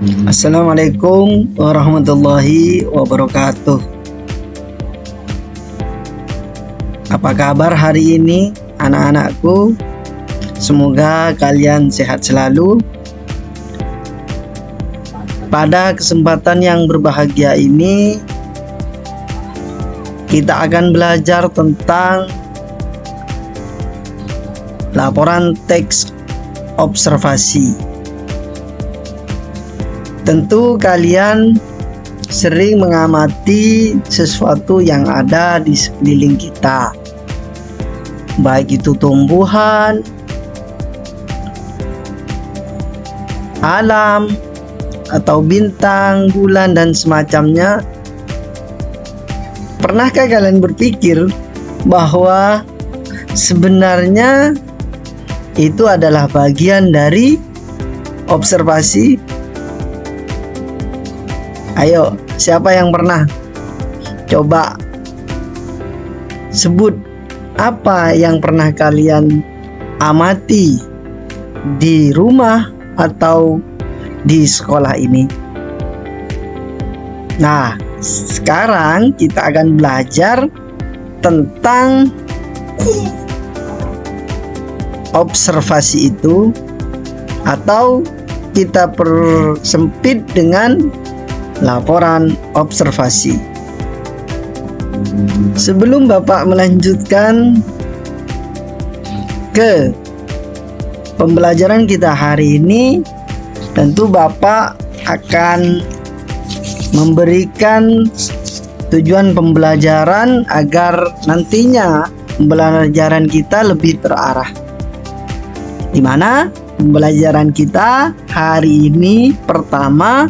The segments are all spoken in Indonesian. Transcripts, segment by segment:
Assalamualaikum warahmatullahi wabarakatuh. Apa kabar hari ini anak-anakku? Semoga kalian sehat selalu. Pada kesempatan yang berbahagia ini, kita akan belajar tentang laporan teks observasi. Tentu kalian sering mengamati sesuatu yang ada di sekeliling kita, baik itu tumbuhan, alam, atau bintang, bulan, dan semacamnya. Pernahkah kalian berpikir bahwa sebenarnya itu adalah bagian dari observasi? Ayo, siapa yang pernah? Coba sebut apa yang pernah kalian amati di rumah atau di sekolah ini. Nah, sekarang kita akan belajar tentang observasi itu, atau kita persempit dengan laporan observasi. Sebelum Bapak melanjutkan ke pembelajaran kita hari ini, tentu Bapak akan memberikan tujuan pembelajaran agar nantinya pembelajaran kita lebih terarah. Di mana pembelajaran kita hari ini pertama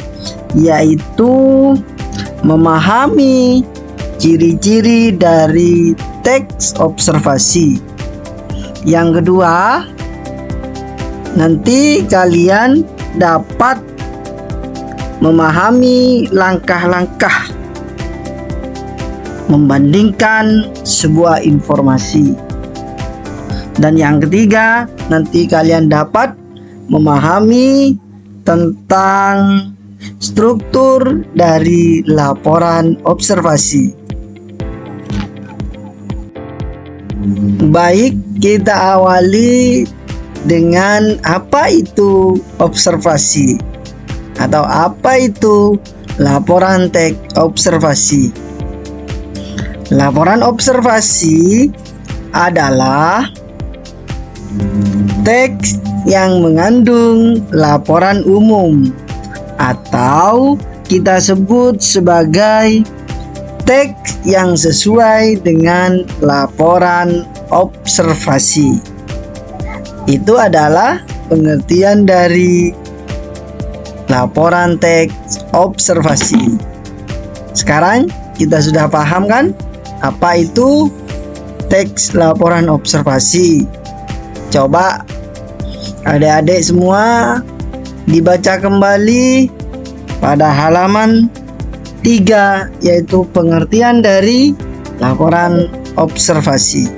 yaitu memahami ciri-ciri dari teks observasi. Yang kedua, nanti kalian dapat memahami langkah-langkah membandingkan sebuah informasi. Dan yang ketiga, nanti kalian dapat memahami tentang struktur dari laporan observasi. Baik, kita awali dengan apa itu observasi atau apa itu laporan teks observasi. Laporan observasi adalah teks yang mengandung laporan umum atau kita sebut sebagai teks yang sesuai dengan laporan observasi. Itu adalah pengertian dari laporan teks observasi. Sekarang kita sudah paham kan apa itu teks laporan observasi? Coba adik-adik semua dibaca kembali pada halaman 3, yaitu pengertian dari laporan observasi.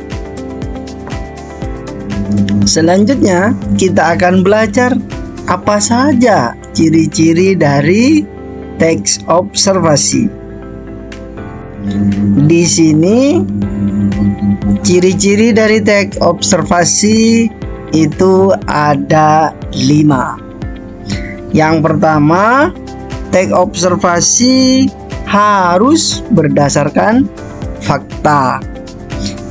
Selanjutnya kita akan belajar apa saja ciri-ciri dari teks observasi. Di sini ciri-ciri dari teks observasi itu ada 5. Yang pertama, teks observasi harus berdasarkan fakta.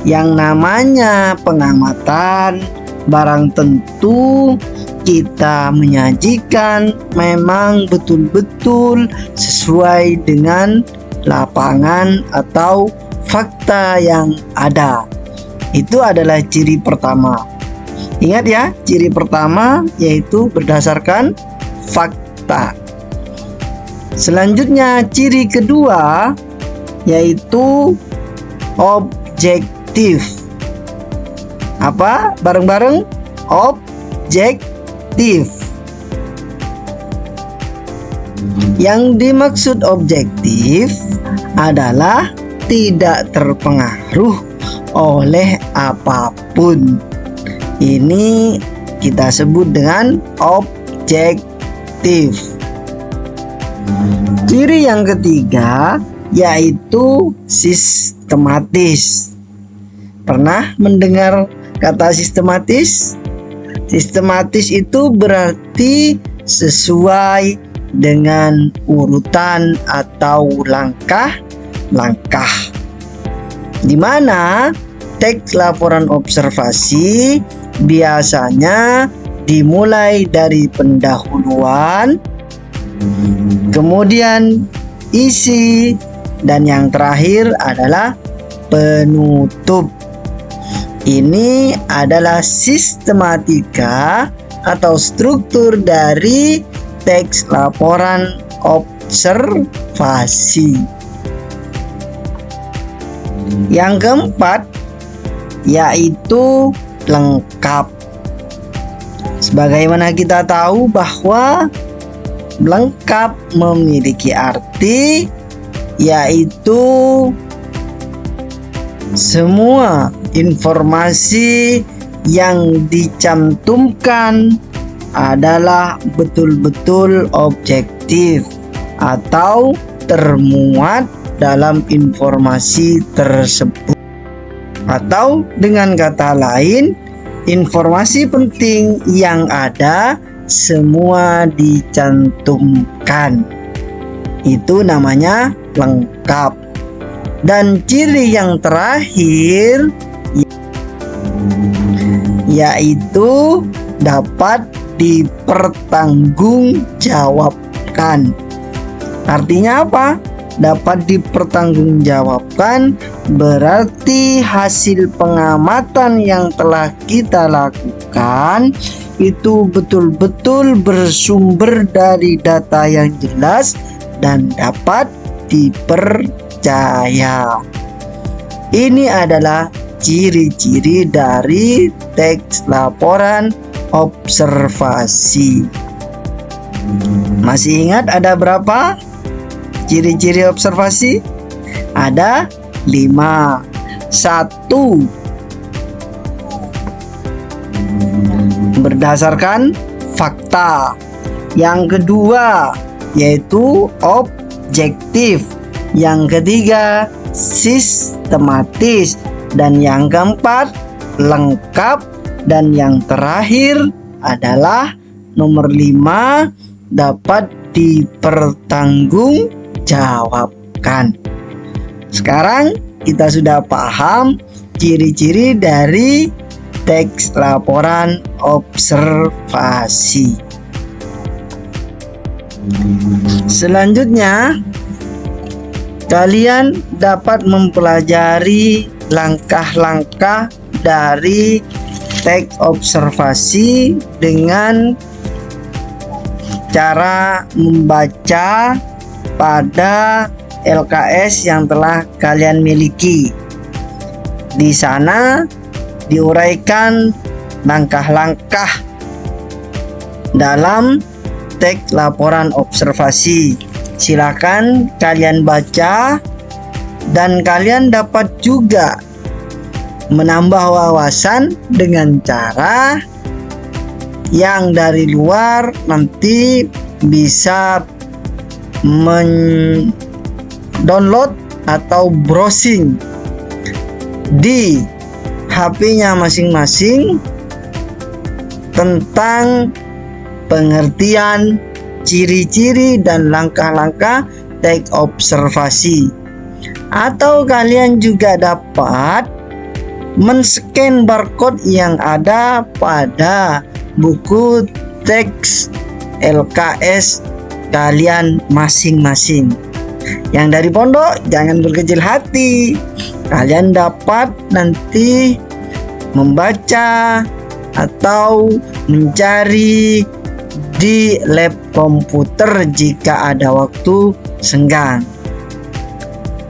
Yang namanya pengamatan barang tentu kita menyajikan memang betul-betul sesuai dengan lapangan atau fakta yang ada. Itu adalah ciri pertama. Ingat ya, ciri pertama yaitu berdasarkan fakta. Selanjutnya ciri kedua yaitu objektif. Apa? Bareng-bareng, objektif. Yang dimaksud objektif adalah tidak terpengaruh oleh apapun. Ini kita sebut dengan objektif. Ciri yang ketiga yaitu sistematis. Pernah mendengar kata sistematis? Sistematis itu berarti sesuai dengan urutan atau langkah-langkah, di mana teks laporan observasi biasanya dimulai dari pendahuluan, kemudian isi, dan yang terakhir adalah penutup. Ini adalah sistematika atau struktur dari teks laporan observasi. Yang keempat yaitu lengkap. Sebagaimana kita tahu bahwa lengkap memiliki arti yaitu semua informasi yang dicantumkan adalah betul-betul objektif atau termuat dalam informasi tersebut. Atau dengan kata lain, informasi penting yang ada semua dicantumkan. Itu namanya lengkap. Dan ciri yang terakhir yaitu dapat dipertanggungjawabkan. Artinya apa? Dapat dipertanggungjawabkan berarti hasil pengamatan yang telah kita lakukan itu betul-betul bersumber dari data yang jelas dan dapat dipercaya. Ini adalah ciri-ciri dari teks laporan observasi. Masih ingat ada berapa ciri-ciri observasi? Ada 5. 1. Berdasarkan fakta. Yang kedua yaitu objektif. Yang ketiga sistematis. Dan yang keempat lengkap. Dan yang terakhir adalah nomor 5, dapat dipertanggungjawabkan. Sekarang kita sudah paham ciri-ciri dari teks laporan observasi. Selanjutnya, kalian dapat mempelajari langkah-langkah dari teks observasi dengan cara membaca pada LKS yang telah kalian miliki. Di sana diuraikan langkah-langkah dalam teks laporan observasi. Silakan kalian baca dan kalian dapat juga menambah wawasan dengan cara yang dari luar nanti bisa download atau browsing di HP-nya masing-masing tentang pengertian ciri-ciri dan langkah-langkah teks observasi. Atau kalian juga dapat men-scan barcode yang ada pada buku teks LKS kalian masing-masing. Yang dari pondok jangan berkecil hati, kalian dapat nanti membaca atau mencari di lab komputer jika ada waktu senggang.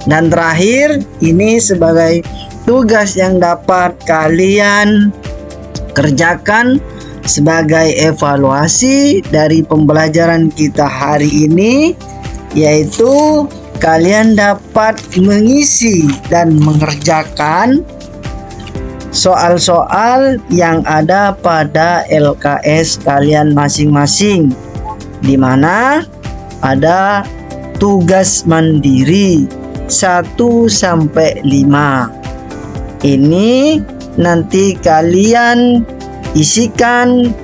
Dan terakhir, ini sebagai tugas yang dapat kalian kerjakan sebagai evaluasi dari pembelajaran kita hari ini, yaitu kalian dapat mengisi dan mengerjakan soal-soal yang ada pada LKS kalian masing-masing, di mana ada tugas mandiri 1 sampai 5. Ini nanti kalian isikan,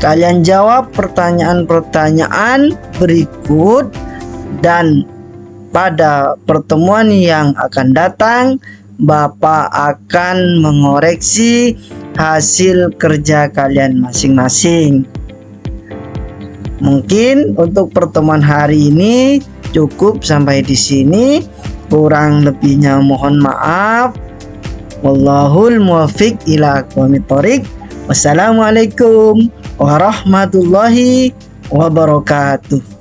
kalian jawab pertanyaan-pertanyaan berikut, dan pada pertemuan yang akan datang Bapak akan mengoreksi hasil kerja kalian masing-masing. Mungkin untuk pertemuan hari ini cukup sampai di sini. Kurang lebihnya mohon maaf. Wallahul muwaffiq ila aqwamit thoriq. Wassalamualaikum warahmatullahi wabarakatuh.